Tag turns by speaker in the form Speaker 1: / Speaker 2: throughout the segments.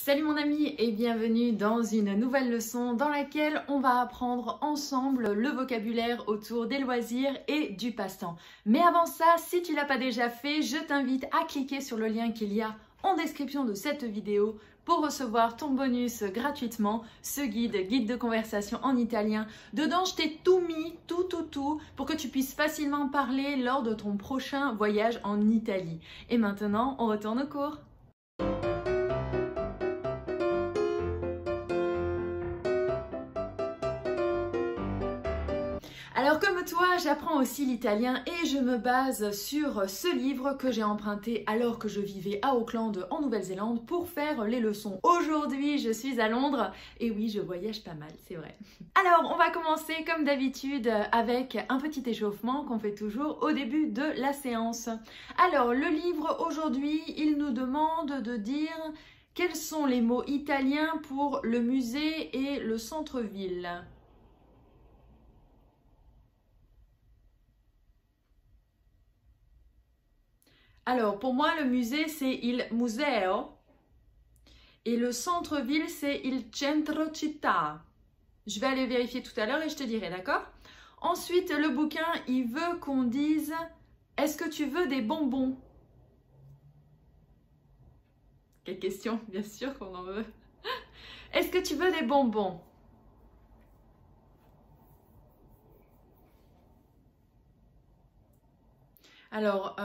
Speaker 1: Salut mon ami et bienvenue dans une nouvelle leçon dans laquelle on va apprendre ensemble le vocabulaire autour des loisirs et du passe-temps. Mais avant ça, si tu ne l'as pas déjà fait, je t'invite à cliquer sur le lien qu'il y a en description de cette vidéo pour recevoir ton bonus gratuitement, ce guide de conversation en italien. Dedans, je t'ai tout mis, tout, pour que tu puisses facilement parler lors de ton prochain voyage en Italie. Et maintenant, on retourne au cours. Alors comme toi, j'apprends aussi l'italien et je me base sur ce livre que j'ai emprunté alors que je vivais à Auckland en Nouvelle-Zélande pour faire les leçons. Aujourd'hui, je suis à Londres et oui, je voyage pas mal, c'est vrai. Alors, on va commencer comme d'habitude avec un petit échauffement qu'on fait toujours au début de la séance. Alors, le livre aujourd'hui, il nous demande de dire quels sont les mots italiens pour le musée et le centre-ville. Alors, pour moi, le musée, c'est il museo et le centre-ville, c'est il centro città. Je vais aller vérifier tout à l'heure et je te dirai, d'accord? Ensuite, le bouquin, il veut qu'on dise « Est-ce que tu veux des bonbons ?» Quelle question? Bien sûr qu'on en veut. Est-ce que tu veux des bonbons? Alors,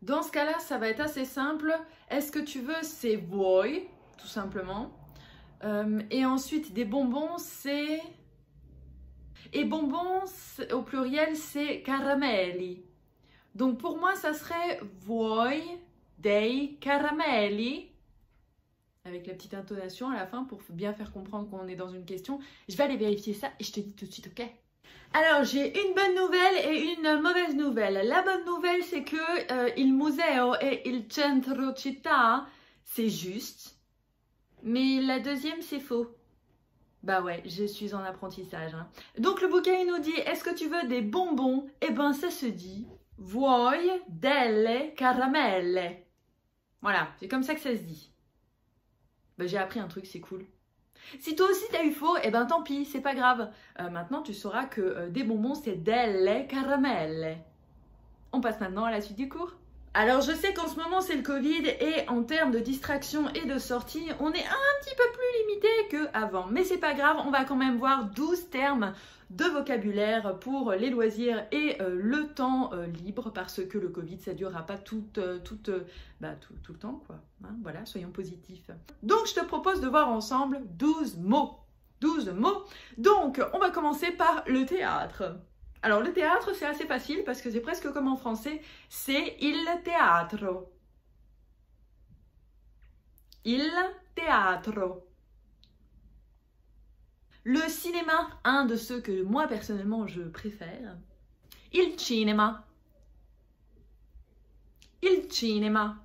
Speaker 1: dans ce cas-là, ça va être assez simple. Est-ce que tu veux, c'est vuoi, tout simplement. Et ensuite, des bonbons, c'est... Et bonbons, au pluriel, c'est caramelli. Donc, pour moi, ça serait vuoi dei caramelli. Avec la petite intonation à la fin pour bien faire comprendre qu'on est dans une question. Je vais aller vérifier ça et je te dis tout de suite, ok? Alors, j'ai une bonne nouvelle et une mauvaise nouvelle. La bonne nouvelle, c'est que il museo et il centro città, c'est juste. Mais la deuxième, c'est faux. Bah ouais, je suis en apprentissage. Hein. Donc, le bouquin, il nous dit, est-ce que tu veux des bonbons? Eh ben, ça se dit, vuoi delle caramelle. Voilà, c'est comme ça que ça se dit. Bah, j'ai appris un truc, c'est cool. Si toi aussi t'as eu faux, eh ben tant pis, c'est pas grave. Maintenant tu sauras que des bonbons c'est delle caramelle. On passe maintenant à la suite du cours. Alors je sais qu'en ce moment c'est le Covid et en termes de distraction et de sortie, on est un petit peu plus limité qu'avant. Mais c'est pas grave, on va quand même voir 12 termes de vocabulaire pour les loisirs et le temps libre parce que le Covid ça durera pas tout le temps quoi. Hein, voilà, soyons positifs. Donc je te propose de voir ensemble 12 mots. 12 mots. Donc on va commencer par le théâtre. Alors le théâtre c'est assez facile parce que c'est presque comme en français, c'est il teatro. Il teatro. Le cinéma, un de ceux que moi personnellement je préfère. Il cinema. Il cinema.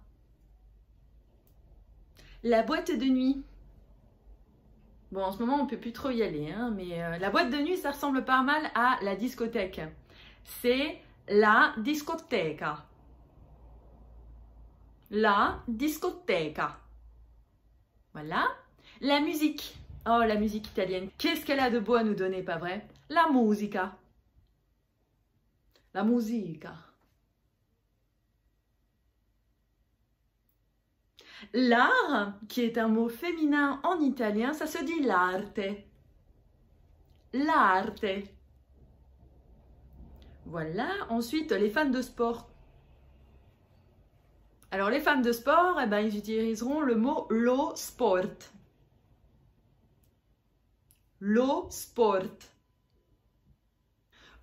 Speaker 1: La boîte de nuit. Bon, en ce moment, on ne peut plus trop y aller, hein, mais la boîte de nuit, ça ressemble pas mal à la discothèque. C'est la discoteca. La discoteca. Voilà. La musique. Oh, la musique italienne. Qu'est-ce qu'elle a de beau à nous donner, pas vrai? La musica. La musica. L'art, qui est un mot féminin en italien, ça se dit l'arte. L'arte. Voilà. Ensuite, les fans de sport. Alors, les fans de sport, eh ben, ils utiliseront le mot lo sport. Lo sport.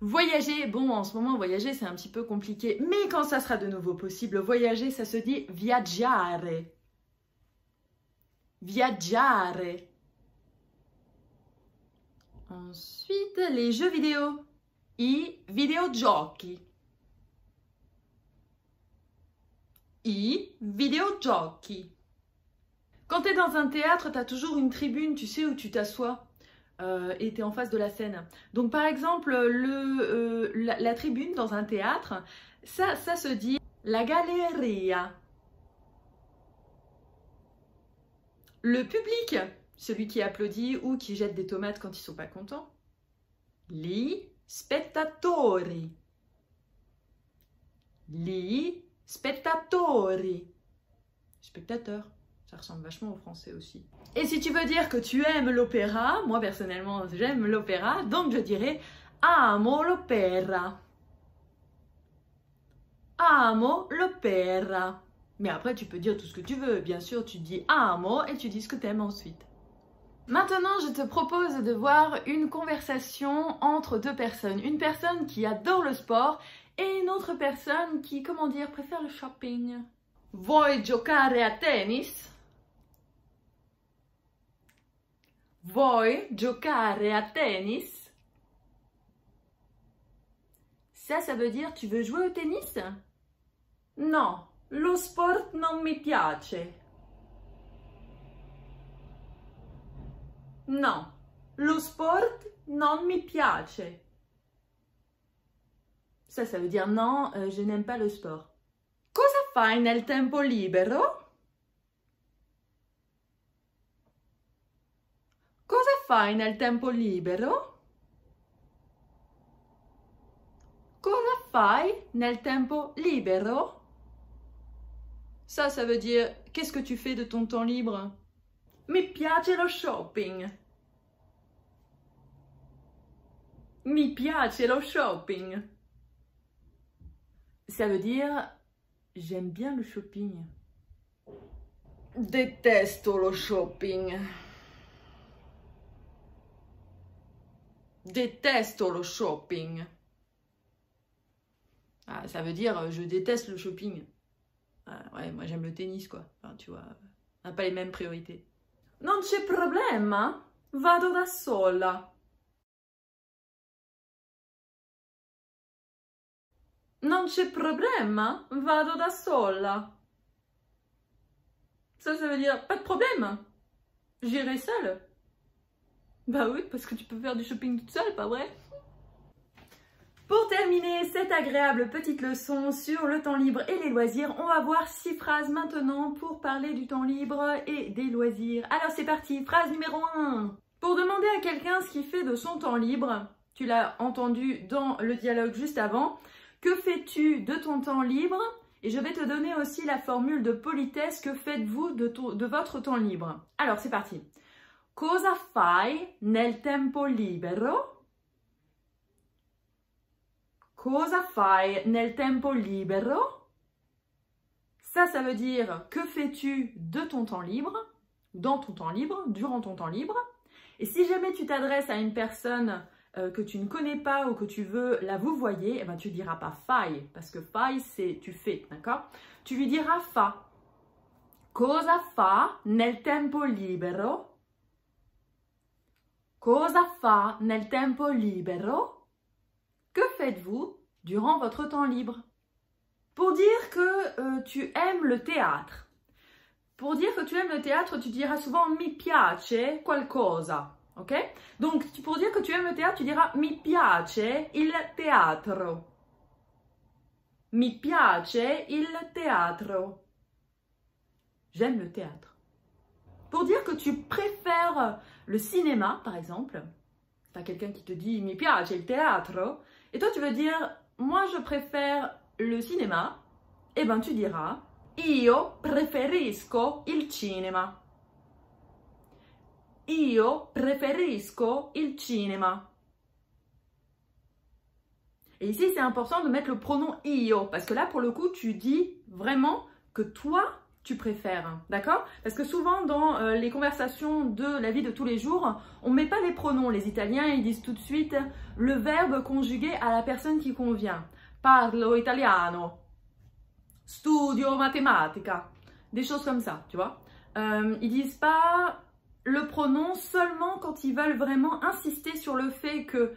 Speaker 1: Voyager, bon, en ce moment, voyager, c'est un petit peu compliqué. Mais quand ça sera de nouveau possible, voyager, ça se dit viaggiare. Viaggiare. Ensuite, les jeux vidéo. I videogiochi. I videogiochi. Quand tu es dans un théâtre, tu as toujours une tribune, tu sais, où tu t'assois et tu es en face de la scène. Donc, par exemple, la tribune dans un théâtre, ça se dit la galleria. Le public, celui qui applaudit ou qui jette des tomates quand ils sont pas contents. Gli spettatori. Gli spettatori. Spectateur, ça ressemble vachement au français aussi. Et si tu veux dire que tu aimes l'opéra, moi personnellement j'aime l'opéra, donc je dirais amo l'opera. Amo l'opera. Mais après tu peux dire tout ce que tu veux, bien sûr tu dis amo et tu dis ce que tu aimes ensuite. Maintenant, je te propose de voir une conversation entre deux personnes. Une personne qui adore le sport et une autre personne qui, comment dire, préfère le shopping. Vuoi giocare a tennis? Vuoi giocare a tennis? Ça veut dire tu veux jouer au tennis? No, lo sport non mi piace. No, lo sport non mi piace. Ça veut dire non, je n'aime pas le sport. Cosa fai nel tempo libero? Cosa fai nel tempo libero? Cosa fai nel tempo libero? Ça veut dire qu'est-ce que tu fais de ton temps libre? Mi piace lo shopping. Mi piace lo shopping. Ça veut dire j'aime bien le shopping. Detesto lo shopping. Detesto lo shopping. Ah, ça veut dire je déteste le shopping. Ah, ouais, moi j'aime le tennis quoi. Enfin, tu vois, on n'a pas les mêmes priorités. Non c'è problema, vado da sola. Non c'è problema, vado da sola. Ça veut dire pas de problème, j'irai seule. Bah oui, parce que tu peux faire du shopping toute seule, pas vrai? Pour terminer cette agréable petite leçon sur le temps libre et les loisirs, on va voir 6 phrases maintenant pour parler du temps libre et des loisirs. Alors c'est parti, phrase numéro 1. Pour demander à quelqu'un ce qu'il fait de son temps libre, tu l'as entendu dans le dialogue juste avant, que fais-tu de ton temps libre? Et je vais te donner aussi la formule de politesse, que faites-vous de votre temps libre? Alors c'est parti. Cosa fai nel tempo libero? Cosa fai nel tempo libero? Ça veut dire que fais-tu de ton temps libre, dans ton temps libre, durant ton temps libre. Et si jamais tu t'adresses à une personne que tu ne connais pas ou que tu veux la vouvoyer, eh ben, tu ne diras pas fai, parce que fai c'est tu fais, d'accord? Tu lui diras fa. Cosa fa nel tempo libero? Cosa fa nel tempo libero? Que faites-vous durant votre temps libre? Pour dire que tu aimes le théâtre. Pour dire que tu aimes le théâtre, tu diras souvent mi piace qualcosa. Ok? Donc, pour dire que tu aimes le théâtre, tu diras mi piace il teatro. Mi piace il teatro. J'aime le théâtre. Pour dire que tu préfères le cinéma, par exemple, tu as quelqu'un qui te dit mi piace il teatro, et toi tu veux dire moi je préfère le cinéma, et ben tu diras io preferisco il cinema. Io preferisco il cinema. Et ici c'est important de mettre le pronom io, parce que là pour le coup tu dis vraiment que toi tu préfères, d'accord? Parce que souvent dans les conversations de la vie de tous les jours, on ne met pas les pronoms. Les Italiens, ils disent tout de suite le verbe conjugué à la personne qui convient. Parlo italiano, studio matematica, des choses comme ça, tu vois. Ils disent pas le pronom seulement quand ils veulent vraiment insister sur le fait que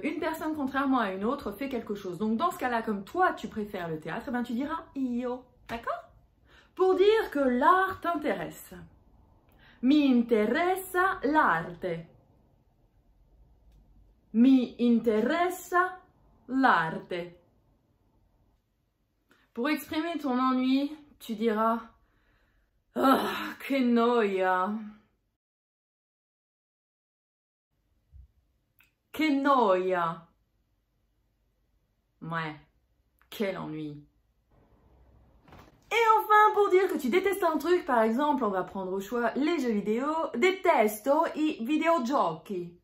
Speaker 1: une personne, contrairement à une autre, fait quelque chose. Donc dans ce cas-là, comme toi tu préfères le théâtre, ben, tu diras io, d'accord? Pour dire que l'art t'intéresse. Mi interessa l'arte. Mi interessa l'arte. Pour exprimer ton ennui, tu diras Ah, che noia! Che noia! Ouais, quel ennui! Et enfin, pour dire que tu détestes un truc, par exemple, on va prendre au choix les jeux vidéo, detesto i videogiochi.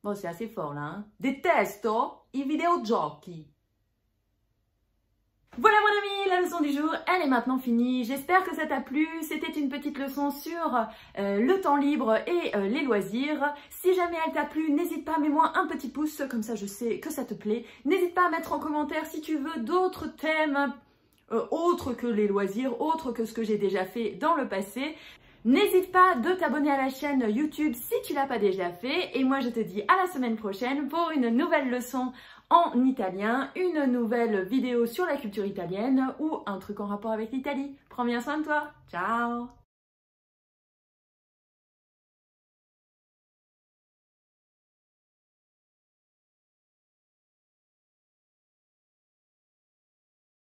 Speaker 1: Bon, c'est assez fort là, hein? Detesto i videogiochi. Voilà mon ami, la leçon du jour, elle est maintenant finie. J'espère que ça t'a plu. C'était une petite leçon sur le temps libre et les loisirs. Si jamais elle t'a plu, n'hésite pas, mets-moi un petit pouce, comme ça je sais que ça te plaît. N'hésite pas à mettre en commentaire si tu veux d'autres thèmes autres que les loisirs, autres que ce que j'ai déjà fait dans le passé. N'hésite pas de t'abonner à la chaîne YouTube si tu l'as pas déjà fait. Et moi je te dis à la semaine prochaine pour une nouvelle leçon en italien, une nouvelle vidéo sur la culture italienne ou un truc en rapport avec l'Italie. Prends bien soin de toi. Ciao!